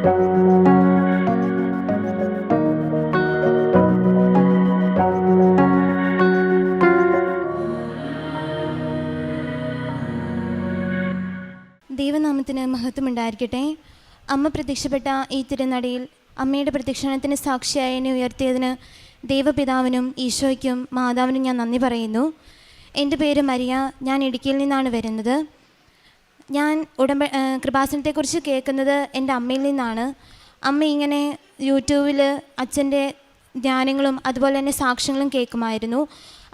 ദൈവനാമത്തിന് മഹത്വമുണ്ടായിരിക്കട്ടെ. അമ്മ പ്രത്യക്ഷപ്പെട്ട ഈ തിരുനടയിൽ അമ്മയുടെ പ്രത്യക്ഷണത്തിന് സാക്ഷിയായി എന്നെ ഉയർത്തിയതിന് ദൈവപിതാവിനും ഈശോയ്ക്കും മാതാവിനും ഞാൻ നന്ദി പറയുന്നു. എൻ്റെ പേര് മരിയ. ഞാൻ ഇടുക്കിയിൽ നിന്നാണ് വരുന്നത്. ഞാൻ കൃപാസനത്തെക്കുറിച്ച് കേൾക്കുന്നത് എൻ്റെ അമ്മയിൽ നിന്നാണ്. അമ്മ ഇങ്ങനെ യൂട്യൂബിൽ അച്ഛൻ്റെ ധ്യാനങ്ങളും അതുപോലെ തന്നെ സാക്ഷ്യങ്ങളും കേൾക്കുമായിരുന്നു.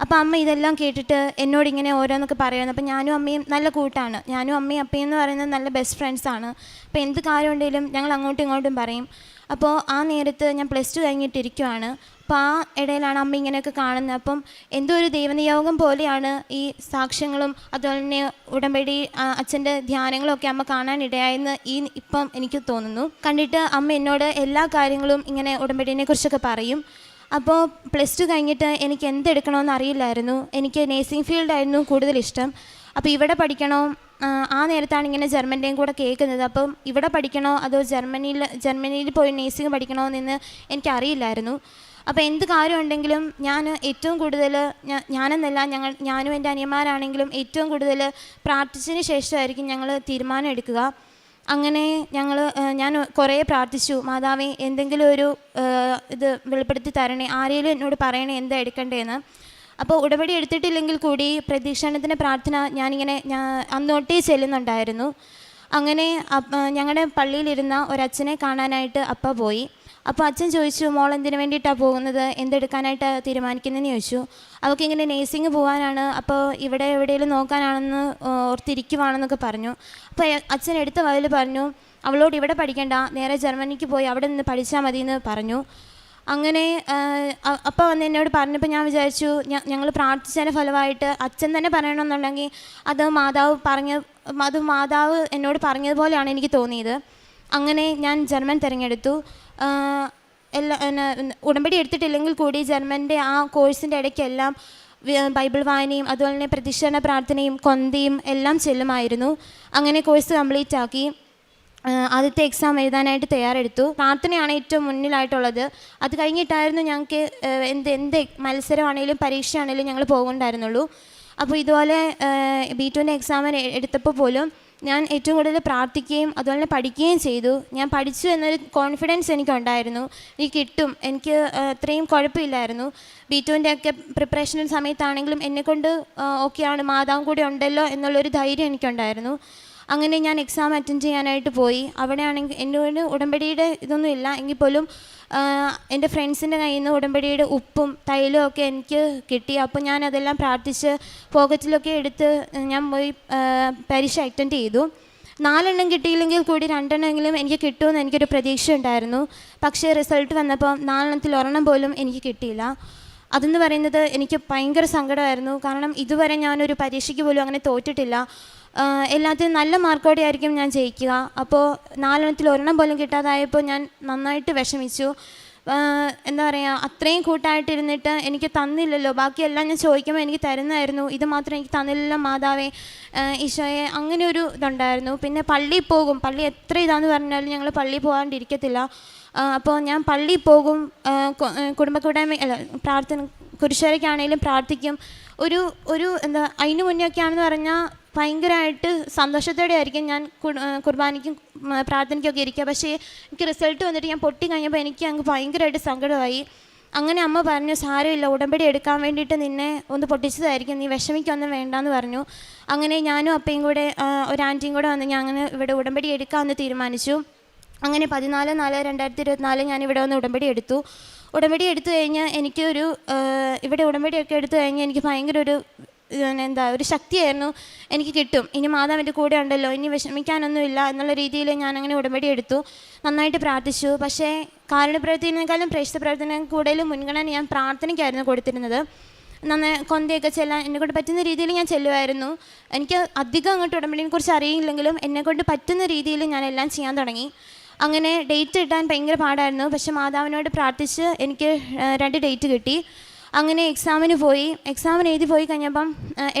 അപ്പോൾ അമ്മ ഇതെല്ലാം കേട്ടിട്ട് എന്നോടിങ്ങനെ ഓരോന്നൊക്കെ പറയുന്നു. അപ്പോൾ ഞാനും അമ്മയും നല്ല കൂട്ടാണ്. ഞാനും അമ്മയും അപ്പയും എന്ന് പറയുന്നത് നല്ല ബെസ്റ്റ് ഫ്രണ്ട്സാണ്. അപ്പോൾ എന്ത് കാര്യം ഉണ്ടെങ്കിലും ഞങ്ങൾ അങ്ങോട്ടും ഇങ്ങോട്ടും പറയും. അപ്പോൾ ആ നേരത്ത് ഞാൻ +2 കഴിഞ്ഞിട്ടിരിക്കുവാണ്. അപ്പോൾ ആ ഇടയിലാണ് അമ്മ ഇങ്ങനെയൊക്കെ കാണുന്നത്. അപ്പം എന്തോ ഒരു ദൈവനിയോഗം പോലെയാണ് ഈ സാക്ഷ്യങ്ങളും അതുപോലെ തന്നെ ഉടമ്പടി അച്ഛൻ്റെ ധ്യാനങ്ങളും ഒക്കെ അമ്മ കാണാനിടയായെന്ന് ഇപ്പം എനിക്ക് തോന്നുന്നു. കണ്ടിട്ട് അമ്മ എന്നോട് എല്ലാ കാര്യങ്ങളും ഇങ്ങനെ ഉടമ്പടിനെ കുറിച്ചൊക്കെ പറയും. അപ്പോൾ +2 കഴിഞ്ഞിട്ട് എനിക്ക് എന്തെടുക്കണമെന്ന് അറിയില്ലായിരുന്നു. എനിക്ക് നേഴ്സിംഗ് ഫീൽഡായിരുന്നു കൂടുതലിഷ്ടം. അപ്പോൾ ഇവിടെ പഠിക്കണോ, ആ നേരത്താണ് ഇങ്ങനെ ജർമ്മൻ്റെയും കൂടെ കേൾക്കുന്നത്. അപ്പം ഇവിടെ പഠിക്കണോ അതോ ജർമ്മനിയിൽ പോയി നേഴ്സിംഗ് പഠിക്കണോ എന്ന് എനിക്കറിയില്ലായിരുന്നു. അപ്പോൾ എന്ത് കാര്യമുണ്ടെങ്കിലും ഞാൻ ഏറ്റവും കൂടുതൽ ഞാനെന്നല്ല ഞാനും എൻ്റെ അനിയന്മാരാണെങ്കിലും ഏറ്റവും കൂടുതൽ പ്രാർത്ഥിച്ചതിന് ശേഷമായിരിക്കും ഞങ്ങൾ തീരുമാനം എടുക്കുക. അങ്ങനെ ഞാൻ കുറേ പ്രാർത്ഥിച്ചു, മാതാവേ എന്തെങ്കിലും ഒരു ഇത് വെളിപ്പെടുത്തി തരണേ, ആരെങ്കിലും എന്നോട് പറയണേ എന്താ എടുക്കണ്ടേന്ന്. അപ്പോൾ ഉടമ്പടി എടുത്തിട്ടില്ലെങ്കിൽ കൂടി പ്രദക്ഷിണത്തിൻ്റെ പ്രാർത്ഥന ഞാൻ അന്നോട്ടേ ചെല്ലുന്നുണ്ടായിരുന്നു. അങ്ങനെ ഞങ്ങളുടെ പള്ളിയിലിരുന്ന ഒരച്ഛനെ കാണാനായിട്ട് അപ്പ പോയി. അപ്പോൾ അച്ഛൻ ചോദിച്ചു, മോൾ എന്തിനു വേണ്ടിയിട്ടാണ് പോകുന്നത്, എന്തെടുക്കാനായിട്ട് തീരുമാനിക്കുന്നതെന്ന് ചോദിച്ചു. അവൾക്കിങ്ങനെ നേഴ്സിംഗ് പോകാനാണ്, അപ്പോൾ ഇവിടെ എവിടെയെങ്കിലും നോക്കാനാണെന്ന് ഓർത്തിരിക്കുവാണെന്നൊക്കെ പറഞ്ഞു. അപ്പോൾ അച്ഛൻ എടുത്ത വയലിൽ പറഞ്ഞു, അവളോട് ഇവിടെ പഠിക്കണ്ട, നേരെ ജർമ്മനിക്ക് പോയി അവിടെ നിന്ന് പഠിച്ചാൽ മതി എന്ന് പറഞ്ഞു. അങ്ങനെ അപ്പോൾ വന്ന് എന്നോട് പറഞ്ഞപ്പോൾ ഞാൻ വിചാരിച്ചു, ഞങ്ങൾ പ്രാർത്ഥിച്ചതിൻ്റെ ഫലമായിട്ട് അച്ഛൻ തന്നെ പറയണമെന്നുണ്ടെങ്കിൽ അത് മാതാവ് എന്നോട് പറഞ്ഞതുപോലെയാണ് എനിക്ക് തോന്നിയത്. അങ്ങനെ ഞാൻ ജർമ്മൻ തിരഞ്ഞെടുത്തു. ഉടമ്പടി എടുത്തിട്ടില്ലെങ്കിൽ കൂടി ജർമ്മൻ്റെ ആ കോഴ്സിൻ്റെ ഇടയ്ക്കെല്ലാം ബൈബിൾ വായനയും അതുപോലെ തന്നെ പ്രദക്ഷിണ പ്രാർത്ഥനയും കൊന്തയും എല്ലാം ചെല്ലുമായിരുന്നു. അങ്ങനെ കോഴ്സ് കംപ്ലീറ്റ് ആക്കി. ആദ്യത്തെ എക്സാം എഴുതാനായിട്ട് തയ്യാറെടുത്തു. പ്രാർത്ഥനയാണ് ഏറ്റവും മുന്നിലായിട്ടുള്ളത്. അത് കഴിഞ്ഞിട്ടായിരുന്നു ഞങ്ങൾക്ക് എന്ത് മത്സരമാണെങ്കിലും പരീക്ഷയാണെങ്കിലും ഞങ്ങൾ പോകണ്ടായിരുന്നുള്ളൂ. അപ്പോൾ ഇതുപോലെ B2ൻ്റെ എക്സാമിന് എടുത്തപ്പോൾ പോലും ഞാൻ ഏറ്റവും കൂടുതൽ പ്രാർത്ഥിക്കുകയും അതുപോലെ തന്നെ പഠിക്കുകയും ചെയ്തു. ഞാൻ പഠിച്ചു എന്നൊരു കോൺഫിഡൻസ് എനിക്കുണ്ടായിരുന്നു. എനിക്ക് കിട്ടും, എനിക്ക് അത്രയും കുഴപ്പമില്ലായിരുന്നു. B2ൻ്റെ ഒക്കെ പ്രിപ്പറേഷൻ സമയത്താണെങ്കിലും എന്നെക്കൊണ്ട് ഓക്കെയാണ്, മാതാവും കൂടി ഉണ്ടല്ലോ എന്നുള്ളൊരു ധൈര്യം എനിക്കുണ്ടായിരുന്നു. അങ്ങനെ ഞാൻ എക്സാം അറ്റൻഡ് ചെയ്യാനായിട്ട് പോയി. അവിടെ ആണെങ്കിൽ എന്നോട് ഉടമ്പടിയുടെ ഇതൊന്നും ഇല്ല എങ്കിൽ പോലും എൻ്റെ ഫ്രണ്ട്സിൻ്റെ കയ്യിൽ നിന്ന് ഉടമ്പടിയുടെ ഉപ്പും തൈലും ഒക്കെ എനിക്ക് കിട്ടി. അപ്പോൾ ഞാൻ അതെല്ലാം പ്രാർത്ഥിച്ച് പോക്കറ്റിലൊക്കെ എടുത്ത് ഞാൻ പോയി പരീക്ഷ അറ്റൻഡ് ചെയ്തു. 4 എണ്ണം കിട്ടിയില്ലെങ്കിൽ കൂടി 2 എണ്ണമെങ്കിലും എനിക്ക് കിട്ടുമെന്ന് എനിക്കൊരു പ്രതീക്ഷ ഉണ്ടായിരുന്നു. പക്ഷേ റിസൾട്ട് വന്നപ്പോൾ 4 എണ്ണത്തിൽ 1 എണ്ണം പോലും എനിക്ക് കിട്ടിയില്ല. അതെന്ന് പറയുന്നത് എനിക്ക് ഭയങ്കര സങ്കടമായിരുന്നു. കാരണം ഇതുവരെ ഞാനൊരു പരീക്ഷയ്ക്ക് പോലും അങ്ങനെ തോറ്റിട്ടില്ല. എല്ലാത്തിനും നല്ല മാർക്കോടെ ആയിരിക്കും ഞാൻ ജയിക്കുക. അപ്പോൾ 4 എണ്ണത്തിൽ 1 എണ്ണം പോലും കിട്ടാതായപ്പോൾ ഞാൻ നന്നായിട്ട് വിഷമിച്ചു. എന്താ പറയുക, അത്രയും കൂട്ടായിട്ടിരുന്നിട്ട് എനിക്ക് തന്നില്ലല്ലോ. ബാക്കിയെല്ലാം ഞാൻ ചോദിക്കുമ്പോൾ എനിക്ക് തരുന്നതായിരുന്നു, ഇത് മാത്രം എനിക്ക് തന്നില്ലല്ലോ മാതാവേ, ഈശോയെ, അങ്ങനെ ഒരു ഇതുണ്ടായിരുന്നു. പിന്നെ പള്ളിയിൽ പോകും, പള്ളി എത്ര ഇതാന്ന് പറഞ്ഞാലും ഞങ്ങൾ പള്ളിയിൽ പോകാണ്ടിരിക്കത്തില്ല. അപ്പോൾ ഞാൻ പള്ളിയിൽ പോകും, കുടുംബക്കൂട്ടായ്മ പ്രാർത്ഥന കുരിശുവരയ്ക്കാണെങ്കിലും പ്രാർത്ഥിക്കും. ഒരു എന്താ അതിന് മുന്നേയൊക്കെയാണെന്ന് പറഞ്ഞാൽ ഭയങ്കരമായിട്ട് സന്തോഷത്തോടെ ആയിരിക്കും ഞാൻ കുർബാനയ്ക്കും പ്രാർത്ഥനയ്ക്കൊക്കെ ഇരിക്കുക. പക്ഷേ എനിക്ക് റിസൾട്ട് വന്നിട്ട് ഞാൻ പൊട്ടി കഴിഞ്ഞപ്പോൾ എനിക്ക് അങ്ങ് ഭയങ്കരമായിട്ട് സങ്കടമായി. അങ്ങനെ അമ്മ പറഞ്ഞു, സാരമില്ല, ഉടമ്പടി എടുക്കാൻ വേണ്ടിയിട്ട് നിന്നെ ഒന്ന് പൊട്ടിച്ചതായിരിക്കും, നീ വിഷമിക്കൊന്നും വേണ്ടാന്ന് പറഞ്ഞു. അങ്ങനെ ഞാനും അപ്പയും കൂടെ ഒരു ആൻറ്റിയും കൂടെ വന്ന് ഞാൻ അങ്ങനെ ഇവിടെ ഉടമ്പടി എടുക്കാമെന്ന് തീരുമാനിച്ചു. അങ്ങനെ 14/4/2024 ഞാൻ ഇവിടെ വന്ന് ഉടമ്പടി എടുത്തു. ഉടമ്പടി എടുത്തു കഴിഞ്ഞാൽ എനിക്കൊരു ഇവിടെ ഉടമ്പടിയൊക്കെ എടുത്തു കഴിഞ്ഞാൽ എനിക്ക് ഭയങ്കര ഒരു ശക്തിയായിരുന്നു. എനിക്ക് കിട്ടും, ഇനി മാതാവിൻ്റെ കൂടെ ഉണ്ടല്ലോ, ഇനി വിഷമിക്കാനൊന്നുമില്ല എന്നുള്ള രീതിയിൽ ഞാൻ അങ്ങനെ ഉടമ്പടി എടുത്തു. നന്നായിട്ട് പ്രാർത്ഥിച്ചു. പക്ഷേ കാരുണ്യപ്രവർത്തനേക്കാളും പ്രേക്ഷിത പ്രവർത്തനം കൂടുതലും മുൻഗണന ഞാൻ പ്രാർത്ഥനയ്ക്കായിരുന്നു കൊടുത്തിരുന്നത്. നന്നായി കൊന്തയൊക്കെ ചെല്ലാൻ എന്നെക്കൊണ്ട് പറ്റുന്ന രീതിയിൽ ഞാൻ ചെല്ലുമായിരുന്നു. എനിക്ക് അധികം അങ്ങോട്ട് ഉടമ്പടിയെക്കുറിച്ച് അറിയില്ലെങ്കിലും എന്നെക്കൊണ്ട് പറ്റുന്ന രീതിയിൽ ഞാൻ എല്ലാം ചെയ്യാൻ തുടങ്ങി. അങ്ങനെ ഡേറ്റ് കിട്ടാൻ ഭയങ്കര പാടായിരുന്നു. പക്ഷെ മാതാവിനോട് പ്രാർത്ഥിച്ച് എനിക്ക് 2 ഡേറ്റ് കിട്ടി. അങ്ങനെ എക്സാമിന് എഴുതി പോയി കഴിഞ്ഞപ്പം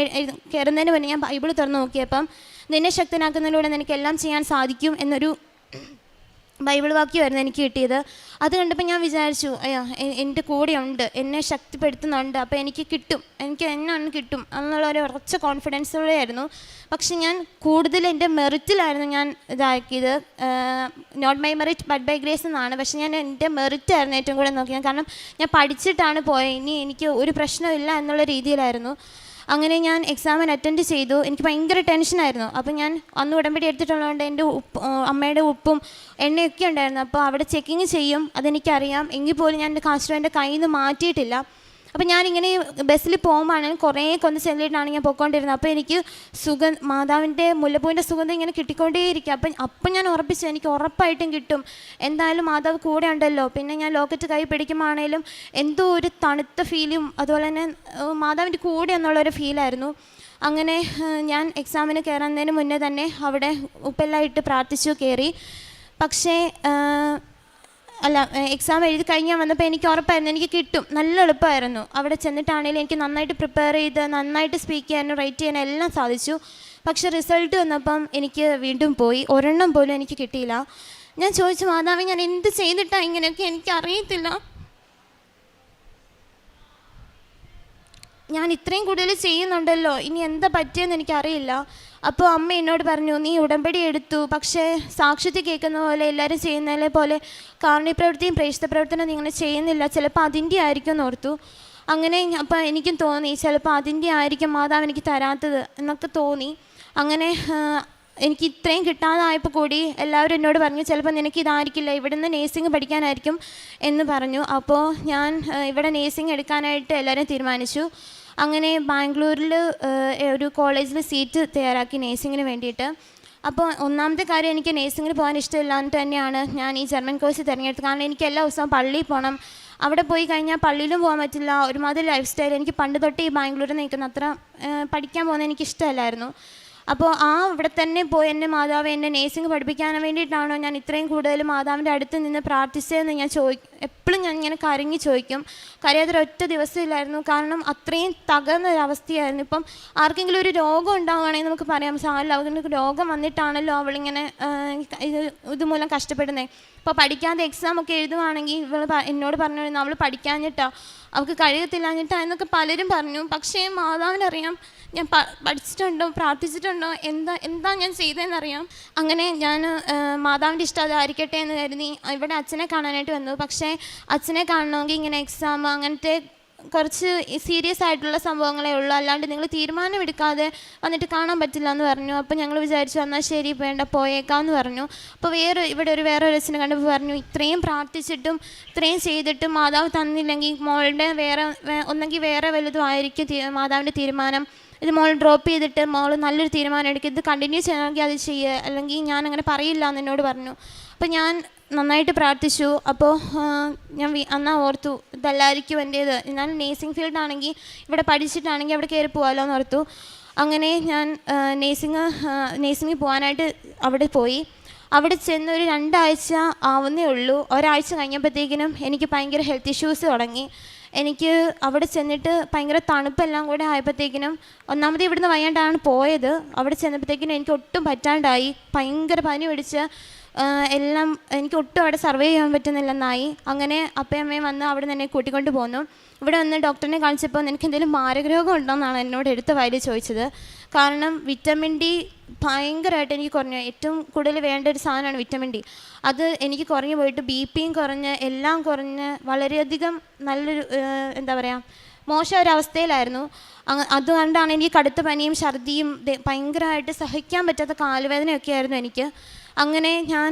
കയറുന്നതിന് മുന്നേ ഞാൻ ബൈബിൾ തുറന്ന് നോക്കിയപ്പം നിന്നെ ശക്തനാക്കുന്നതിലൂടെ നിനക്കെല്ലാം ചെയ്യാൻ സാധിക്കും എന്നൊരു ബൈബിൾ വാക്യമായിരുന്നു എനിക്ക് കിട്ടിയത്. അത് കണ്ടപ്പോൾ ഞാൻ വിചാരിച്ചു, അയ്യോ എൻ്റെ കൂടെയുണ്ട്, എന്നെ ശക്തിപ്പെടുത്തുന്നുണ്ട്, അപ്പോൾ എനിക്ക് കിട്ടും, എനിക്ക് എന്നാണ് കിട്ടും എന്നുള്ളൊരു ഉറച്ച കോൺഫിഡൻസോടെയായിരുന്നു. പക്ഷെ ഞാൻ കൂടുതൽ എൻ്റെ മെറിറ്റിലായിരുന്നു ഞാൻ ഇതാക്കിയത്. Not by merit but by grace എന്നാണ്. പക്ഷെ ഞാൻ എൻ്റെ മെറിറ്റായിരുന്നു ഏറ്റവും കൂടുതൽ നോക്കിയത്. കാരണം ഞാൻ പഠിച്ചിട്ടാണ് പോയത്, ഇനി എനിക്ക് ഒരു പ്രശ്നമില്ല എന്നുള്ള രീതിയിലായിരുന്നു. അങ്ങനെ ഞാൻ എക്സാമിന് അറ്റൻഡ് ചെയ്തു. എനിക്ക് ഭയങ്കര ടെൻഷനായിരുന്നു. അപ്പോൾ ഞാൻ അന്ന് ഉടമ്പടി എടുത്തിട്ടുള്ളതുകൊണ്ട് എൻ്റെ അമ്മയുടെ ഉപ്പും എണ്ണയൊക്കെ ഉണ്ടായിരുന്നു. അപ്പോൾ അവിടെ ചെക്കിങ് ചെയ്യും, അതെനിക്കറിയാം. എങ്കിൽ പോലും ഞാൻ എൻ്റെ കാശ് എൻ്റെ കയ്യിൽ നിന്ന് മാറ്റിയിട്ടില്ല. അപ്പോൾ ഞാനിങ്ങനെ ബസ്സിൽ പോകുമ്പോഴാണ് കുറേ കൊന്ന് ചെല്ലിയിട്ടാണ് ഞാൻ പോയിക്കൊണ്ടിരുന്നത്. അപ്പോൾ എനിക്ക് മാതാവിൻ്റെ മുല്ലപ്പൂവിൻ്റെ സുഗന്ധം ഇങ്ങനെ കിട്ടിക്കൊണ്ടേയിരിക്കും. അപ്പം ഞാൻ ഉറപ്പിച്ചു, എനിക്ക് ഉറപ്പായിട്ടും കിട്ടും, എന്തായാലും മാതാവ് കൂടെ ഉണ്ടല്ലോ. പിന്നെ ഞാൻ ലോക്കറ്റ് കൈ പിടിക്കുമ്പോഴാണേലും എന്തോ ഒരു തണുത്ത ഫീലും അതുപോലെ തന്നെ മാതാവിൻ്റെ കൂടെ എന്നുള്ളൊരു ഫീലായിരുന്നു. അങ്ങനെ ഞാൻ എക്സാമിന് കയറുന്നതിന് മുന്നേ തന്നെ അവിടെ ഉപ്പെല്ലാം ഇട്ട് പ്രാർത്ഥിച്ചു കയറി. പക്ഷേ എക്സാം എഴുതി കഴിഞ്ഞാൽ വന്നപ്പോൾ എനിക്ക് ഉറപ്പായിരുന്നു എനിക്ക് കിട്ടും, നല്ല എളുപ്പമായിരുന്നു. അവിടെ ചെന്നിട്ടാണെങ്കിലും എനിക്ക് നന്നായിട്ട് പ്രിപ്പയർ ചെയ്ത് നന്നായിട്ട് സ്പീക്ക് ചെയ്യാനും റൈറ്റ് ചെയ്യാനും എല്ലാം സാധിച്ചു. പക്ഷെ റിസൾട്ട് വന്നപ്പം എനിക്ക് വീണ്ടും പോയി, ഒരെണ്ണം പോലും എനിക്ക് കിട്ടിയില്ല. ഞാൻ ചോദിച്ചു, മാതാവേ ഞാൻ എന്ത് ചെയ്തിട്ടാണ് ഇങ്ങനെയൊക്കെ, എനിക്കറിയത്തില്ല, ഞാൻ ഇത്രയും കൂടുതൽ ചെയ്യുന്നുണ്ടല്ലോ, ഇനി എന്താ പറ്റിയെന്ന് എനിക്കറിയില്ല. അപ്പോൾ അമ്മ എന്നോട് പറഞ്ഞു, നീ ഉടമ്പടി എടുത്തു, പക്ഷേ സാക്ഷ്യത്തിൽ കേൾക്കുന്ന പോലെ എല്ലാവരും ചെയ്യുന്നതിനെ പോലെ കാരുണ്യപ്രവൃത്തിയും പ്രേക്ഷിത പ്രവർത്തനം നിങ്ങൾ ചെയ്യുന്നില്ല, ചിലപ്പോൾ അതിൻ്റെ ആയിരിക്കും എന്ന് ഓർത്തു. അങ്ങനെ അപ്പോൾ എനിക്കും തോന്നി ചിലപ്പോൾ അതിൻ്റെ ആയിരിക്കും മാതാവ് എനിക്ക് തരാത്തത് എന്നൊക്കെ തോന്നി. അങ്ങനെ എനിക്ക് ഇത്രയും കിട്ടാതായപ്പോൾ കൂടി എല്ലാവരും എന്നോട് പറഞ്ഞു, ചിലപ്പോൾ നിനക്ക് ഇതായിരിക്കില്ല, ഇവിടെ നിന്ന് നേഴ്സിംഗ് പഠിക്കാനായിരിക്കും എന്ന് പറഞ്ഞു. അപ്പോൾ ഞാൻ ഇവിടെ നേഴ്സിംഗ് എടുക്കാനായിട്ട് എല്ലാവരും തീരുമാനിച്ചു. അങ്ങനെ ബാംഗ്ലൂരിൽ ഒരു കോളേജിൽ സീറ്റ് തയ്യാറാക്കി നേഴ്സിങ്ങിന് വേണ്ടിയിട്ട്. അപ്പോൾ ഒന്നാമത്തെ കാര്യം, എനിക്ക് നേഴ്സിങ്ങിന് പോകാൻ ഇഷ്ടമില്ലാന്നിട്ട് തന്നെയാണ് ഞാൻ ഈ ജർമ്മൻ കോഴ്സ് തിരഞ്ഞെടുത്തത്. കാരണം എനിക്ക് എല്ലാ ദിവസവും പള്ളിയിൽ പോകണം, അവിടെ പോയി കഴിഞ്ഞാൽ പള്ളിയിലും പോകാൻ പറ്റില്ല, ഒരുമാതിരി ലൈഫ് സ്റ്റൈൽ. എനിക്ക് പണ്ട് തൊട്ട് ഈ ബാംഗ്ലൂരിൽ നിൽക്കുന്ന അത്ര പഠിക്കാൻ പോകുന്നത് എനിക്കിഷ്ടമല്ലായിരുന്നു. അപ്പോൾ ഇവിടെ തന്നെ പോയി എൻ്റെ മാതാവ് എന്നെ നേഴ്സിംഗ് പഠിപ്പിക്കാൻ വേണ്ടിയിട്ടാണോ ഞാൻ ഇത്രയും കൂടുതൽ മാതാവിൻ്റെ അടുത്ത് നിന്ന് പ്രാർത്ഥിച്ചതെന്ന് ഞാൻ എപ്പോഴും ഞാൻ ഇങ്ങനെ കരങ്ങി ചോദിക്കും. കരയാതൊരൊറ്റ ദിവസമില്ലായിരുന്നു, കാരണം അത്രയും തകർന്നൊരവസ്ഥയായിരുന്നു. ഇപ്പം ആർക്കെങ്കിലും ഒരു രോഗം ഉണ്ടാവുകയാണെങ്കിൽ നമുക്ക് പറയാം, സാറില്ല അവർക്ക് രോഗം വന്നിട്ടാണല്ലോ അവളിങ്ങനെ ഇതുമൂലം കഷ്ടപ്പെടുന്നത്. ഇപ്പോൾ പഠിക്കാതെ എക്സാം ഒക്കെ എഴുതുവാണെങ്കിൽ എന്നോട് പറഞ്ഞു അവൾ പഠിക്കാഞ്ഞിട്ടാ, അവൾക്ക് കഴിയത്തില്ലാഞ്ഞിട്ടാ എന്നൊക്കെ പലരും പറഞ്ഞു. പക്ഷേ മാതാവിനറിയാം ഞാൻ പഠിച്ചിട്ടുണ്ടോ പ്രാർത്ഥിച്ചിട്ടുണ്ടോ എന്താ ഞാൻ ചെയ്തതെന്നറിയാം. അങ്ങനെ ഞാൻ മാതാവിൻ്റെ ഇഷ്ടം അതായിരിക്കട്ടെ എന്ന് കരുതി ഇവിടെ അച്ഛനെ കാണാനായിട്ട് വന്നു. പക്ഷേ അച്ഛനെ കാണണമെങ്കിൽ ഇങ്ങനെ എക്സാം അങ്ങനത്തെ കുറച്ച് സീരിയസ് ആയിട്ടുള്ള സംഭവങ്ങളേ ഉള്ളൂ, അല്ലാണ്ട് നിങ്ങൾ തീരുമാനം എടുക്കാതെ വന്നിട്ട് കാണാൻ പറ്റില്ല എന്ന് പറഞ്ഞു. അപ്പോൾ ഞങ്ങൾ വിചാരിച്ചു എന്നാൽ ശരി വേണ്ട പോയേക്കാമെന്ന് പറഞ്ഞു. അപ്പോൾ ഇവിടെ വേറെ ഒരു അച്ഛനെ കണ്ടപ്പോൾ പറഞ്ഞു, ഇത്രയും പ്രാർത്ഥിച്ചിട്ടും ഇത്രയും ചെയ്തിട്ടും മാതാവ് തന്നില്ലെങ്കിൽ മോളുടെ ഒന്നെങ്കിൽ വേറെ വലുതും ആയിരിക്കും മാതാവിൻ്റെ തീരുമാനം, ഇത് മോൾ ഡ്രോപ്പ് ചെയ്തിട്ട് മോൾ നല്ലൊരു തീരുമാനം എടുക്കുക, ഇത് കണ്ടിന്യൂ ചെയ്യണമെങ്കിൽ അത് ചെയ്യുക, അല്ലെങ്കിൽ ഞാൻ അങ്ങനെ പറയില്ല എന്ന് എന്നോട് പറഞ്ഞു. അപ്പോൾ ഞാൻ നന്നായിട്ട് പ്രാർത്ഥിച്ചു. അപ്പോൾ ഞാൻ അന്നാ ഓർത്തു ഇതല്ലായിരിക്കും എൻ്റേത്, ഞാൻ നേഴ്സിംഗ് ഫീൽഡാണെങ്കിൽ ഇവിടെ പഠിച്ചിട്ടാണെങ്കിൽ അവിടെ കയറി പോകാമല്ലോ എന്ന് ഓർത്തു. അങ്ങനെ ഞാൻ നേഴ്സിംഗ് പോകാനായിട്ട് അവിടെ പോയി. അവിടെ ചെന്ന് ഒരു 2 ആഴ്ച ആവുന്നേ ഉള്ളൂ. ഒരാഴ്ച കഴിഞ്ഞപ്പോഴത്തേക്കിനും എനിക്ക് ഭയങ്കര ഹെൽത്ത് ഇഷ്യൂസ് തുടങ്ങി. എനിക്ക് അവിടെ ചെന്നിട്ട് ഭയങ്കര തണുപ്പെല്ലാം കൂടെ ആയപ്പോഴത്തേക്കിനും ഒന്നാമത് ഇവിടുന്ന് വയ്യാണ്ടാണ് പോയത്. അവിടെ ചെന്നപ്പോഴത്തേക്കിനും എനിക്ക് ഒട്ടും പറ്റാണ്ടായി, ഭയങ്കര പനി പിടിച്ച് എല്ലാം എനിക്ക് ഒട്ടും അവിടെ സർവൈവ് ചെയ്യാൻ പറ്റുന്നില്ലെന്നായി. അങ്ങനെ അപ്പയും അമ്മയും വന്ന് അവിടെ നിന്ന് എന്നെ കൂട്ടിക്കൊണ്ട് പോന്നു. ഇവിടെ വന്ന് ഡോക്ടറിനെ കാണിച്ചപ്പോൾ നിനക്ക് എന്തെങ്കിലും മാരകരോഗം ഉണ്ടോയെന്നാണ് എന്നോട് എടുത്ത വായിൽ ചോദിച്ചത്. കാരണം വിറ്റമിൻ ഡി ഭയങ്കരമായിട്ട് എനിക്ക് കുറഞ്ഞു. ഏറ്റവും കൂടുതൽ വേണ്ട ഒരു സാധനമാണ് വിറ്റമിൻ ഡി. അത് എനിക്ക് കുറഞ്ഞു പോയിട്ട് ബിപിയും കുറഞ്ഞ് എല്ലാം കുറഞ്ഞ് വളരെയധികം നല്ലൊരു എന്താ പറയുക മോശം ഒരവസ്ഥയിലായിരുന്നു. അതുകൊണ്ടാണ് എനിക്ക് കടുത്ത പനിയും ഛർദിയും ഭയങ്കരമായിട്ട് സഹിക്കാൻ പറ്റാത്ത കാലുവേദനയൊക്കെ ആയിരുന്നു എനിക്ക്. അങ്ങനെ ഞാൻ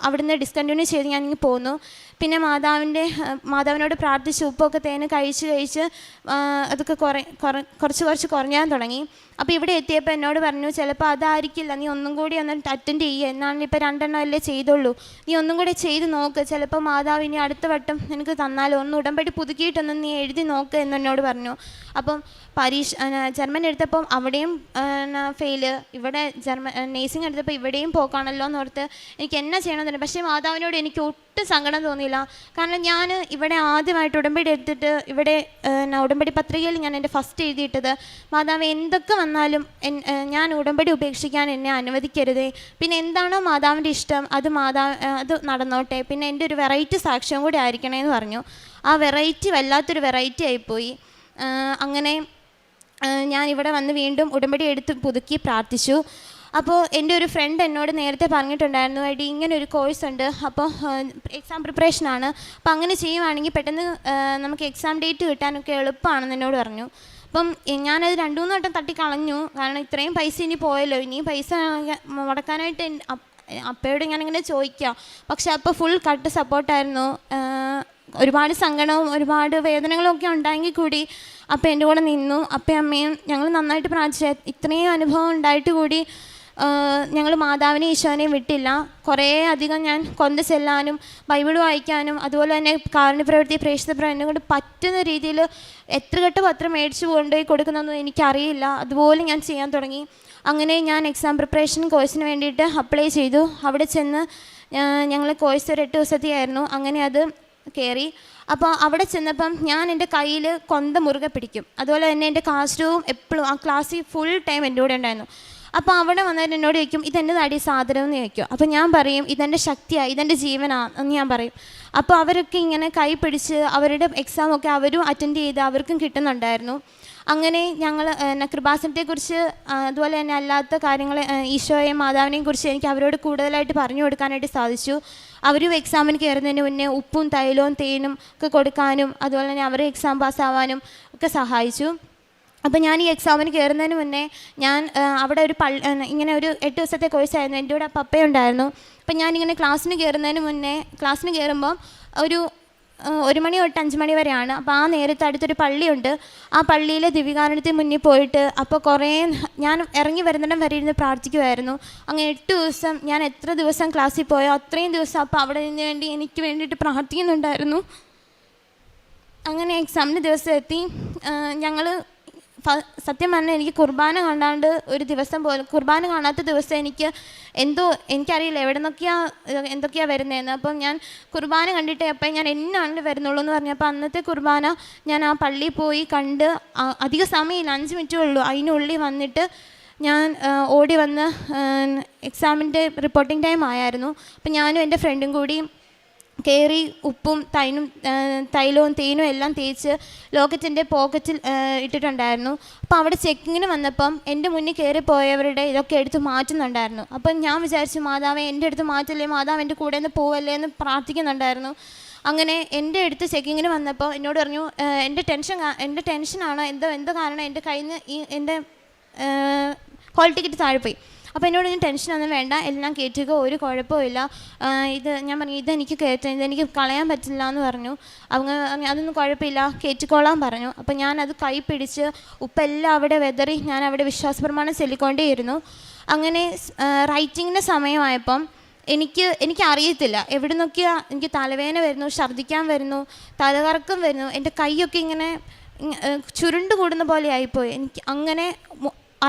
അവിടുന്ന് ഡിസ്കണ്ടിന്യൂ ചെയ്ത് ഞാനിങ്ങ് പോന്നു. പിന്നെ മാതാവിനോട് പ്രാർത്ഥിച്ച് ഉപ്പൊക്കെ തേന് കഴിച്ച് അതൊക്കെ കുറച്ച് കുറഞ്ഞാൻ തുടങ്ങി. അപ്പോൾ ഇവിടെ എത്തിയപ്പോൾ എന്നോട് പറഞ്ഞു, ചിലപ്പോൾ അതായിരിക്കില്ല, നീ ഒന്നും കൂടി ഒന്ന് അറ്റൻഡ് ചെയ്യുക, എന്നാണ് ഇപ്പോൾ 2 എണ്ണം അല്ലേ ചെയ്തുള്ളൂ, നീ ഒന്നും കൂടി ചെയ്ത് നോക്ക്, ചിലപ്പോൾ മാതാവ് ഇനി അടുത്ത വട്ടം നിനക്ക് തന്നാലോ, ഒന്ന് ഉടമ്പടി പുതുക്കിയിട്ടൊന്ന് നീ എഴുതി നോക്ക് എന്നോട് പറഞ്ഞു. അപ്പം ജർമ്മൻ എടുത്തപ്പം അവിടെയും ഫെയില്, ഇവിടെ നേഴ്സിംഗ് എടുത്തപ്പോൾ ഇവിടെയും പോക്കാണല്ലോ എന്നോർത്ത് എനിക്ക് എന്നാ ചെയ്യണമെന്നുണ്ട്. പക്ഷേ മാതാവിനോട് എനിക്ക് ഒട്ടും സങ്കടം തോന്നിയില്ല. കാരണം ഞാൻ ഇവിടെ ആദ്യമായിട്ട് ഉടമ്പടി എടുത്തിട്ട് ഇവിടെ ഉടമ്പടി പത്രികയിൽ ഞാൻ എൻ്റെ ഫസ്റ്റ് എഴുതിയിട്ടത്, മാതാവ് എന്തൊക്കെ വന്നാലും ഞാൻ ഉടമ്പടി ഉപേക്ഷിക്കാൻ എന്നെ അനുവദിക്കരുതേ. പിന്നെ എന്താണോ മാതാവിൻ്റെ ഇഷ്ടം അത് അത് നടന്നോട്ടെ. പിന്നെ എൻ്റെ ഒരു വെറൈറ്റി സാക്ഷ്യം കൂടി ആയിരിക്കണേന്ന് പറഞ്ഞു. ആ വെറൈറ്റി വല്ലാത്തൊരു വെറൈറ്റി ആയിപ്പോയി. അങ്ങനെ ഞാൻ ഇവിടെ വന്ന് വീണ്ടും ഉടമ്പടി എടുത്ത് പുതുക്കി പ്രാർത്ഥിച്ചു. അപ്പോൾ എൻ്റെ ഒരു ഫ്രണ്ട് എന്നോട് നേരത്തെ പറഞ്ഞിട്ടുണ്ടായിരുന്നു, എടി ഇങ്ങനെ ഒരു കോഴ്സ് ഉണ്ട്, അപ്പോൾ എക്സാം പ്രിപ്പറേഷനാണ്, അപ്പോൾ അങ്ങനെ ചെയ്യുവാണെങ്കിൽ പെട്ടെന്ന് നമുക്ക് എക്സാം ഡേറ്റ് കിട്ടാനൊക്കെ എളുപ്പമാണെന്ന് എന്നോട് പറഞ്ഞു. അപ്പം ഞാനത് 2-3 വട്ടം തട്ടിക്കളഞ്ഞു. കാരണം ഇത്രയും പൈസ ഇനി പോയല്ലോ, ഇനിയും പൈസ മുടക്കാനായിട്ട് അപ്പയോട് ഞാനിങ്ങനെ ചോദിക്കാം. പക്ഷെ അപ്പോൾ ഫുൾ കട്ട് സപ്പോർട്ടായിരുന്നു. ഒരുപാട് സങ്കടവും ഒരുപാട് വേദനകളും ഒക്കെ ഉണ്ടായെങ്കിൽ കൂടി അപ്പം എൻ്റെ കൂടെ നിന്നു. അപ്പയും അമ്മയും ഞങ്ങൾ നന്നായിട്ട് പ്രാർത്ഥിച്ചു. ഇത്രയും അനുഭവം ഉണ്ടായിട്ട് കൂടി ഞങ്ങൾ മാതാവിനെയും ഈശോനെയും വിട്ടില്ല. കുറേ അധികം ഞാൻ കൊന്ത ചെല്ലാനും ബൈബിൾ വായിക്കാനും അതുപോലെ തന്നെ കാരുണ്യപ്രവൃത്തി പ്രേക്ഷിത പ്രവൃത്തി കൊണ്ട് പറ്റുന്ന രീതിയിൽ എത്ര ഘട്ടം പത്രം മേടിച്ച് കൊണ്ടുപോയി കൊടുക്കുന്നതൊന്നും എനിക്കറിയില്ല. അതുപോലെ ഞാൻ ചെയ്യാൻ തുടങ്ങി. അങ്ങനെ ഞാൻ എക്സാം പ്രിപ്പറേഷൻ കോഴ്സിന് വേണ്ടിയിട്ട് അപ്ലൈ ചെയ്തു. അവിടെ ചെന്ന് ഞങ്ങൾ കോഴ്സ് ഒരു 8 ദിവസത്തെയായിരുന്നു. അങ്ങനെ അത് കയറി. അപ്പോൾ അവിടെ ചെന്നപ്പം ഞാൻ എൻ്റെ കയ്യിൽ കൊന്ത മുറുകെ പിടിക്കും. അതുപോലെ തന്നെ എൻ്റെ ക്ലാസ് റൂം എപ്പോഴും ആ ക്ലാസ്സിൽ ഫുൾ ടൈം എൻ്റെ കൂടെ ഉണ്ടായിരുന്നു. അപ്പോൾ അവിടെ വന്നിട്ട് എന്നോട് ചോദിക്കും, ഇതെൻ്റെ തടി സാധനം എന്ന് ചോദിക്കും. അപ്പോൾ ഞാൻ പറയും, ഇതെൻ്റെ ശക്തിയാണ്, ഇതെൻ്റെ ജീവനാണ് എന്ന് ഞാൻ പറയും. അപ്പോൾ അവരൊക്കെ ഇങ്ങനെ കൈ പിടിച്ച് അവരുടെ എക്സാമൊക്കെ അവരും അറ്റൻഡ് ചെയ്ത് അവർക്കും കിട്ടുന്നുണ്ടായിരുന്നു. അങ്ങനെ ഞങ്ങൾ കൃപാസനത്തെക്കുറിച്ച് അതുപോലെ തന്നെ അല്ലാത്ത കാര്യങ്ങൾ ഈശോയെയും മാതാവിനെയും കുറിച്ച് എനിക്ക് അവരോട് കൂടുതലായിട്ട് പറഞ്ഞു കൊടുക്കാനായിട്ട് സാധിച്ചു. അവരും എക്സാമിന് കയറുന്നതിന് മുന്നേ ഉപ്പും തൈലവും തേനും ഒക്കെ കൊടുക്കാനും അതുപോലെ തന്നെ അവർ എക്സാം പാസ്സാവാനും ഒക്കെ സഹായിച്ചു. അപ്പോൾ ഞാൻ ഈ എക്സാമിന് കയറുന്നതിന് മുന്നേ ഞാൻ അവിടെ ഒരു ഇങ്ങനെ ഒരു 8 ദിവസത്തെ കോഴ്സായിരുന്നു. എൻ്റെ കൂടെ പപ്പയുണ്ടായിരുന്നു. അപ്പം ഞാനിങ്ങനെ ക്ലാസ്സിന് കയറുന്നതിന് മുന്നേ ക്ലാസ്സിന് കയറുമ്പം ഒരു 1 മണി തൊട്ട് 5 മണി വരെയാണ്. അപ്പോൾ ആ നേരത്ത് അടുത്തൊരു പള്ളിയുണ്ട്. ആ പള്ളിയിലെ ദിവ്യകാരുണ്യത്തിന് മുന്നിൽ പോയിട്ട് അപ്പോൾ കുറേ ഞാൻ ഇറങ്ങി വരുന്നിടം വരെ ഇരുന്ന് പ്രാർത്ഥിക്കുമായിരുന്നു. അങ്ങനെ 8 ദിവസം ഞാൻ എത്ര ദിവസം ക്ലാസ്സിൽ പോയോ അത്രയും ദിവസം അപ്പോൾ അവിടെ നിന്ന് എനിക്ക് വേണ്ടിയിട്ട് പ്രാർത്ഥിക്കുന്നുണ്ടായിരുന്നു. അങ്ങനെ എക്സാമിൻ്റെ ദിവസം എത്തി. ഞങ്ങൾ സത്യം പറഞ്ഞാൽ എനിക്ക് കുർബാന കാണാണ്ട് ഒരു ദിവസം പോലും കുർബാന കാണാത്ത ദിവസം എനിക്കറിയില്ല എന്തൊക്കെയാണ് വരുന്നതെന്ന്. അപ്പം ഞാൻ കുർബാന കണ്ടിട്ടേ അപ്പം ഞാൻ എന്നാണ് വരുന്നുള്ളൂ എന്ന് പറഞ്ഞപ്പോൾ അന്നത്തെ കുർബാന ഞാൻ ആ പള്ളിയിൽ പോയി കണ്ട് അധിക സമയമില്ല, 5 മിനിറ്റേ ഉള്ളൂ. അതിനുള്ളിൽ വന്നിട്ട് ഞാൻ ഓടി വന്ന് എക്സാമിൻ്റെ റിപ്പോർട്ടിംഗ് ടൈം ആയിരുന്നു. അപ്പം ഞാനും എൻ്റെ ഫ്രണ്ടും കൂടി കയറി ഉപ്പും തൈലവും തേനും എല്ലാം തേച്ച് ലോക്കറ്റിൻ്റെ പോക്കറ്റിൽ ഇട്ടിട്ടുണ്ടായിരുന്നു. അപ്പോൾ അവിടെ ചെക്കിങ്ങിന് വന്നപ്പം എൻ്റെ മുന്നിൽ കയറിപ്പോയവരുടെ ഇതൊക്കെ എടുത്ത് മാറ്റുന്നുണ്ടായിരുന്നു. അപ്പം ഞാൻ വിചാരിച്ചു, മാതാവേ എൻ്റെ അടുത്ത് മാറ്റല്ലേ, മാതാവ് എൻ്റെ കൂടെ നിന്ന് പോവല്ലേ എന്ന് പ്രാർത്ഥിക്കുന്നുണ്ടായിരുന്നു. അങ്ങനെ എൻ്റെ അടുത്ത് ചെക്കിങ്ങിന് വന്നപ്പോൾ എന്നോട് പറഞ്ഞു, എൻ്റെ ടെൻഷനാണോ എന്തോ കാരണം എൻ്റെ കയ്യിൽ നിന്ന് എൻ്റെ ഹോൾ ടിക്കറ്റ് താഴെ പോയി. അപ്പോൾ എന്നോട് ഞാൻ ടെൻഷനൊന്നും വേണ്ട, എല്ലാം കയറ്റുക, ഒരു കുഴപ്പമില്ല. ഞാൻ പറഞ്ഞു, ഇതെനിക്ക് കയറ്റാം, ഇതെനിക്ക് കളയാൻ പറ്റില്ല എന്ന് പറഞ്ഞു. അതൊന്നും കുഴപ്പമില്ല, കയറ്റിക്കോളാൻ പറഞ്ഞു. അപ്പോൾ ഞാനത് കൈ പിടിച്ച് ഉപ്പെല്ലാം അവിടെ വെതറി ഞാൻ അവിടെ വിശ്വാസപ്രമാണം ചൊല്ലിക്കൊണ്ടേയിരുന്നു. അങ്ങനെ റൈറ്റിങ്ങിൻ്റെ സമയമായപ്പം എനിക്ക് അറിയത്തില്ല എവിടെ നിന്നൊക്കെയാണ് എനിക്ക് തലവേദന വരുന്നു, ഛർദ്ദിക്കാൻ വരുന്നു, തലകറക്കം വരുന്നു, എൻ്റെ കൈയൊക്കെ ഇങ്ങനെ ചുരുണ്ട് കൂടുന്ന പോലെ ആയിപ്പോയി. എനിക്ക് അങ്ങനെ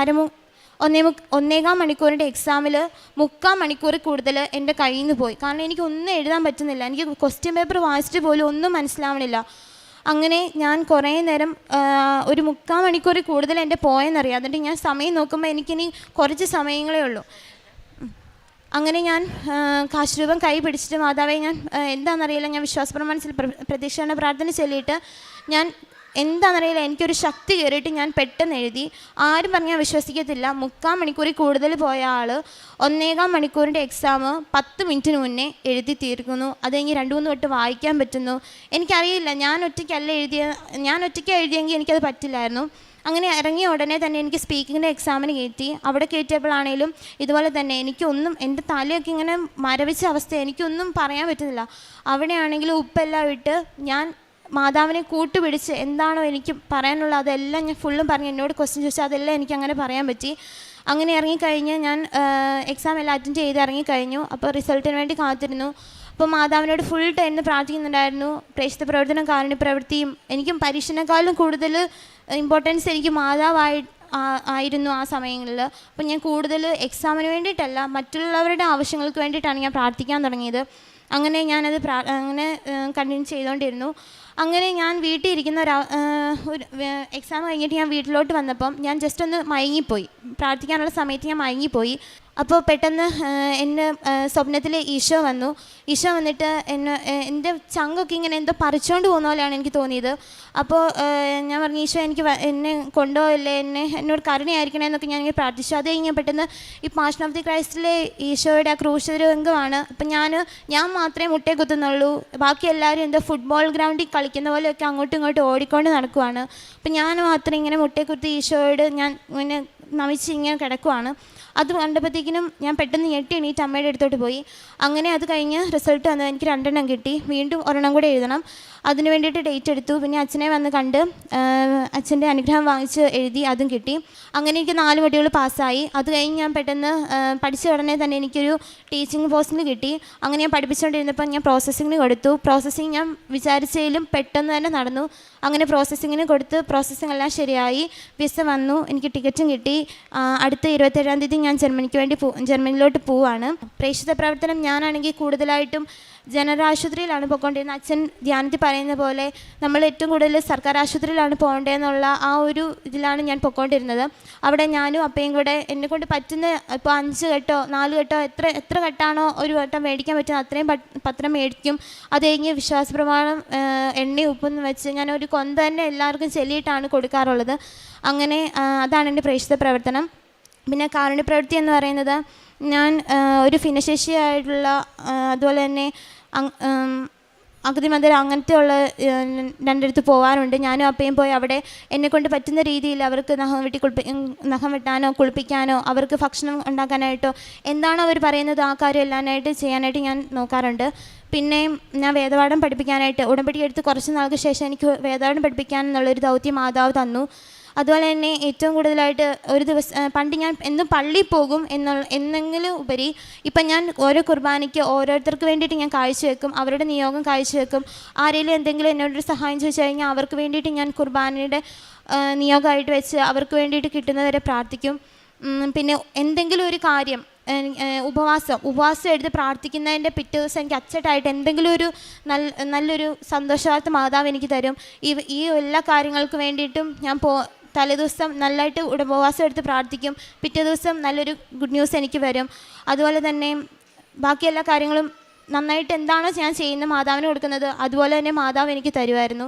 1.25 മണിക്കൂറിൻ്റെ എക്സാമിൽ 3/4 മണിക്കൂർ കൂടുതൽ എൻ്റെ കയ്യിൽ നിന്ന് പോയി. കാരണം എനിക്ക് ഒന്നും എഴുതാൻ പറ്റുന്നില്ല, എനിക്ക് ക്വസ്റ്റ്യൻ പേപ്പർ വായിച്ചിട്ട് പോലും ഒന്നും മനസ്സിലാവണില്ല. അങ്ങനെ ഞാൻ കുറേ നേരം ഒരു 3/4 മണിക്കൂർ കൂടുതൽ എൻ്റെ പോയെന്നറിയാം. എന്നിട്ട് ഞാൻ സമയം നോക്കുമ്പോൾ എനിക്കിനി കുറച്ച് സമയങ്ങളേ ഉള്ളൂ. അങ്ങനെ ഞാൻ കാശുരൂപം കൈ പിടിച്ചിട്ട്, മാതാവേ ഞാൻ എന്താണെന്നറിയില്ല, ഞാൻ വിശ്വാസപ്രമാണത്തിൽ പ്രതീക്ഷയുടെ പ്രാർത്ഥന ചൊല്ലിയിട്ട് ഞാൻ എന്താണെന്നറിയില്ല എനിക്കൊരു ശക്തി കയറിയിട്ട് ഞാൻ പെട്ടെന്ന് എഴുതി. ആരും പറഞ്ഞാൽ വിശ്വസിക്കത്തില്ല, 3/4 മണിക്കൂറിൽ കൂടുതൽ പോയ ആൾ 1.25 മണിക്കൂറിൻ്റെ എക്സാം 10 മിനിറ്റിന് മുന്നേ എഴുതി തീർക്കുന്നു. അത് കഴിഞ്ഞ് 2-3 വട്ടം വായിക്കാൻ പറ്റുന്നു. എനിക്കറിയില്ല, ഞാൻ ഒറ്റയ്ക്കല്ല എഴുതിയെങ്കിൽ എനിക്കത് പറ്റില്ലായിരുന്നു. അങ്ങനെ ഇറങ്ങിയ ഉടനെ തന്നെ എനിക്ക് സ്പീക്കിങ്ങിൻ്റെ എക്സാമിന് കയറ്റി. അവിടെ കയറ്റിയപ്പോഴാണേലും ഇതുപോലെ തന്നെ എനിക്കൊന്നും, എൻ്റെ തലയൊക്കെ ഇങ്ങനെ മരവിച്ച അവസ്ഥ, എനിക്കൊന്നും പറയാൻ പറ്റുന്നില്ല. അവിടെയാണെങ്കിലും ഉപ്പെല്ലാം ഇട്ട് ഞാൻ മാതാവിനെ കൂട്ടുപിടിച്ച് എന്താണോ എനിക്ക് പറയാനുള്ളത് അതെല്ലാം ഞാൻ ഫുള്ളും പറഞ്ഞ്, എന്നോട് ക്വസ്റ്റ്യൻ ചോദിച്ചാൽ അതെല്ലാം എനിക്ക് അങ്ങനെ പറയാൻ പറ്റി. അങ്ങനെ ഇറങ്ങിക്കഴിഞ്ഞ് ഞാൻ എക്സാം എല്ലാം അറ്റൻഡ് ചെയ്ത് ഇറങ്ങിക്കഴിഞ്ഞു. അപ്പോൾ റിസൾട്ടിന് വേണ്ടി കാത്തിരുന്നു. അപ്പോൾ മാതാവിനോട് ഫുൾ ടൈം പ്രാർത്ഥിക്കുന്നുണ്ടായിരുന്നു. പ്രേക്ഷിത പ്രവർത്തനം കാരുണ്യപ്രവൃത്തിയും എനിക്കും പരീക്ഷണേക്കാളും കൂടുതൽ ഇമ്പോർട്ടൻസ് എനിക്ക് ആയിരുന്നു ആ സമയങ്ങളിൽ. അപ്പം ഞാൻ കൂടുതൽ എക്സാമിന് വേണ്ടിയിട്ടല്ല, മറ്റുള്ളവരുടെ ആവശ്യങ്ങൾക്ക് വേണ്ടിയിട്ടാണ് ഞാൻ പ്രാർത്ഥിക്കാൻ തുടങ്ങിയത്. അങ്ങനെ ഞാനത് അങ്ങനെ കണ്ടിന്യൂ ചെയ്തുകൊണ്ടിരുന്നു. അങ്ങനെ ഞാൻ വീട്ടിൽ ഇരിക്കുന്ന ഒരു എക്സാം കഴിഞ്ഞിട്ട് ഞാൻ വീട്ടിലോട്ട് വന്നപ്പം ഞാൻ ജസ്റ്റ് ഒന്ന് മയങ്ങിപ്പോയി. പ്രാർത്ഥിക്കാനുള്ള സമയത്ത് ഞാൻ മയങ്ങിപ്പോയി. അപ്പോൾ പെട്ടെന്ന് എന്നെ സ്വപ്നത്തിൽ ഈശോ വന്നു. ഈശോ വന്നിട്ട് എൻ്റെ ചങ്കൊക്കെ ഇങ്ങനെ എന്തോ പറിച്ചുകൊണ്ട് പോകുന്ന പോലെയാണ് എനിക്ക് തോന്നിയത്. അപ്പോൾ ഞാൻ പറഞ്ഞു, ഈശോ എനിക്ക് എന്നെ കൊണ്ടുപോകല്ലേ, എന്നോട് കരുണയായിരിക്കണേ എന്നൊക്കെ ഞാനിങ്ങനെ പ്രാർത്ഥിച്ചു. അത് കഴിഞ്ഞ് പെട്ടെന്ന് ഈ പാഷൻ ഓഫ് ദി ക്രൈസ്റ്റിലെ ഈശോയുടെ ആ ക്രൂശരംഗമാണ്. അപ്പം ഞാൻ മാത്രമേ മുട്ടയെ കുത്തുന്നുള്ളൂ, ബാക്കി എല്ലാവരും എന്തോ ഫുട്ബോൾ ഗ്രൗണ്ടിൽ കളിക്കുന്ന പോലെയൊക്കെ അങ്ങോട്ടും ഇങ്ങോട്ടും ഓടിക്കൊണ്ട് നടക്കുവാണ്. അപ്പം ഞാൻ മാത്രം ഇങ്ങനെ മുട്ടയെ കുത്തി ഈശോയോട് ഞാൻ ഇങ്ങനെ നമിച്ച് ഇങ്ങനെ കിടക്കുവാണ്. അത് കണ്ടപ്പോഴത്തേക്കിനും ഞാൻ പെട്ടെന്ന് ഞെട്ടി എണീറ്റ് അമ്മയുടെ അടുത്തോട്ട് പോയി. അങ്ങനെ അത് കഴിഞ്ഞ് റിസൾട്ട് വന്നത് എനിക്ക് 2 എണ്ണം കിട്ടി. വീണ്ടും ഒരെണ്ണം കൂടെ എഴുതണം. അതിന് വേണ്ടിയിട്ട് ഡേറ്റ് എടുത്തു. പിന്നെ അച്ഛനെ വന്ന് കണ്ട് അച്ഛൻ്റെ അനുഗ്രഹം വാങ്ങിച്ച് എഴുതി, അതും കിട്ടി. അങ്ങനെ എനിക്ക് 4 മൊഡ്യൂൾ പാസ്സായി. അത് കഴിഞ്ഞ് ഞാൻ പെട്ടെന്ന് പഠിച്ച ഉടനെ തന്നെ എനിക്കൊരു ടീച്ചിങ് പോസ്റ്റിൽ കിട്ടി. അങ്ങനെ ഞാൻ പഠിപ്പിച്ചുകൊണ്ടിരുന്നപ്പോൾ ഞാൻ പ്രോസസ്സിങ്ങിന് കൊടുത്തു. പ്രോസസ്സിങ് ഞാൻ വിചാരിച്ചതിലും പെട്ടെന്ന് തന്നെ നടന്നു. അങ്ങനെ പ്രോസസ്സിങ്ങിന് കൊടുത്ത് പ്രോസസ്സിങ് എല്ലാം ശരിയായി. വിസ വന്നു, എനിക്ക് ടിക്കറ്റും കിട്ടി. അടുത്ത 27-ാം തീയതി ഞാൻ ജർമ്മനിയിലോട്ട് പോവുകയാണ്. പ്രേക്ഷിത പ്രവർത്തനം ഞാനാണെങ്കിൽ കൂടുതലായിട്ടും ജനറൽ ആശുപത്രിയിലാണ് പോയിക്കൊണ്ടിരുന്നത്. അച്ഛൻ ധ്യാനത്തിൽ പറയുന്ന പോലെ നമ്മൾ ഏറ്റവും കൂടുതൽ സർക്കാർ ആശുപത്രിയിലാണ് പോകേണ്ടതെന്നുള്ള ആ ഒരു ഇതിലാണ് ഞാൻ പോയിക്കൊണ്ടിരുന്നത്. അവിടെ ഞാനും അപ്പയും കൂടെ എന്നെക്കൊണ്ട് പറ്റുന്ന ഇപ്പോൾ 5 കെട്ടോ 4 കെട്ടോ എത്ര കെട്ടാണോ ഒരു വട്ടം മേടിക്കാൻ പറ്റുന്നത് അത്രയും പത്രം മേടിക്കും. അത് കഴിഞ്ഞ് വിശ്വാസപ്രമാണം എണ്ണയും ഉപ്പൊന്നും വെച്ച് ഞാൻ ഒരു കൊന്ത തന്നെ എല്ലാവർക്കും ചൊല്ലിയിട്ടാണ് കൊടുക്കാറുള്ളത്. അങ്ങനെ അതാണ് എൻ്റെ പ്രേക്ഷിത പ്രവർത്തനം. പിന്നെ കാരുണ്യപ്രവൃത്തി എന്ന് പറയുന്നത് ഞാൻ ഒരു ഭിന്നശേഷിയായിട്ടുള്ള അതുപോലെ തന്നെ അഗതിമന്ദിരം അങ്ങനത്തെ ഉള്ള 2 പോകാറുണ്ട്. ഞാനും അപ്പയും പോയി അവിടെ എന്നെക്കൊണ്ട് പറ്റുന്ന രീതിയിൽ അവർക്ക് നഖം വെട്ടാനോ കുളിപ്പിക്കാനോ അവർക്ക് ഭക്ഷണം ഉണ്ടാക്കാനായിട്ടോ എന്താണോ അവർ പറയുന്നത് ആ കാര്യം എല്ലാനായിട്ട് ചെയ്യാനായിട്ട് ഞാൻ നോക്കാറുണ്ട്. പിന്നെ ഞാൻ വേദപാഠം പഠിപ്പിക്കാനായിട്ട് ഉടമ്പടി എടുത്ത് കുറച്ച് നാൾക്ക് ശേഷം എനിക്ക് വേദപാഠം പഠിപ്പിക്കാൻ എന്നുള്ളൊരു ദൗത്യം മാതാവ് തന്നു. അതുപോലെ തന്നെ ഏറ്റവും കൂടുതലായിട്ട് ഒരു ദിവസം പണ്ട് ഞാൻ എന്നും പള്ളിയിൽ പോകും എന്നെങ്കിലും ഉപരി ഇപ്പം ഞാൻ ഓരോ കുർബാനയ്ക്ക് ഓരോരുത്തർക്ക് വേണ്ടിയിട്ട് ഞാൻ കാഴ്ചവെക്കും, അവരുടെ നിയോഗം കാഴ്ചവെക്കും. ആരെങ്കിലും എന്തെങ്കിലും എന്നോടൊരു സഹായം ചോദിച്ചു കഴിഞ്ഞാൽ അവർക്ക് വേണ്ടിയിട്ട് ഞാൻ കുർബാനയുടെ നിയോഗമായിട്ട് വെച്ച് അവർക്ക് വേണ്ടിയിട്ട് കിട്ടുന്നവരെ പ്രാർത്ഥിക്കും. പിന്നെ എന്തെങ്കിലും ഒരു കാര്യം ഉപവാസം എടുത്ത് പ്രാർത്ഥിക്കുന്നതിൻ്റെ പിറ്റേ ദിവസം എനിക്ക് അച്ചട്ടായിട്ട് എന്തെങ്കിലും ഒരു നല്ലൊരു സന്തോഷവാർത്ത മാതാവ് എനിക്ക് തരും. ഈ എല്ലാ കാര്യങ്ങൾക്ക് വേണ്ടിയിട്ടും ഞാൻ തലേദിവസം നല്ലതായിട്ട് ഉപവാസം എടുത്ത് പ്രാർത്ഥിക്കും. പിറ്റേ ദിവസം നല്ലൊരു ഗുഡ് ന്യൂസ് എനിക്ക് വരും. അതുപോലെ തന്നെ ബാക്കി എല്ലാ കാര്യങ്ങളും നന്നായിട്ട് എന്താണോ ഞാൻ ചെയ്യുന്ന മാതാവിന് കൊടുക്കുന്നത് അതുപോലെ തന്നെ മാതാവ് എനിക്ക് തരുമായിരുന്നു.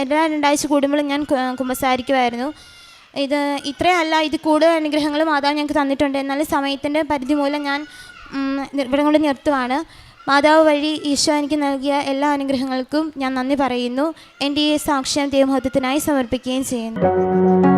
എല്ലാ 2 ആഴ്ച കൂടുമ്പോഴും ഞാൻ കുമ്പസാരിക്കുമായിരുന്നു. ഇത്രയല്ല, ഇത് കൂടുതൽ അനുഗ്രഹങ്ങൾ മാതാവ് ഞങ്ങൾക്ക് തന്നിട്ടുണ്ട്. എന്നാലും സമയത്തിൻ്റെ പരിധി മൂലം ഞാൻ ഇവിടെ കൊണ്ട് നിർത്തുവാണ്. മാതാവ് വഴി ഈശോ എനിക്ക് നൽകിയ എല്ലാ അനുഗ്രഹങ്ങൾക്കും ഞാൻ നന്ദി പറയുന്നു. എൻ്റെ ഈ സാക്ഷ്യം ദൈവമഹത്വത്തിനായി സമർപ്പിക്കുകയും ചെയ്യുന്നു.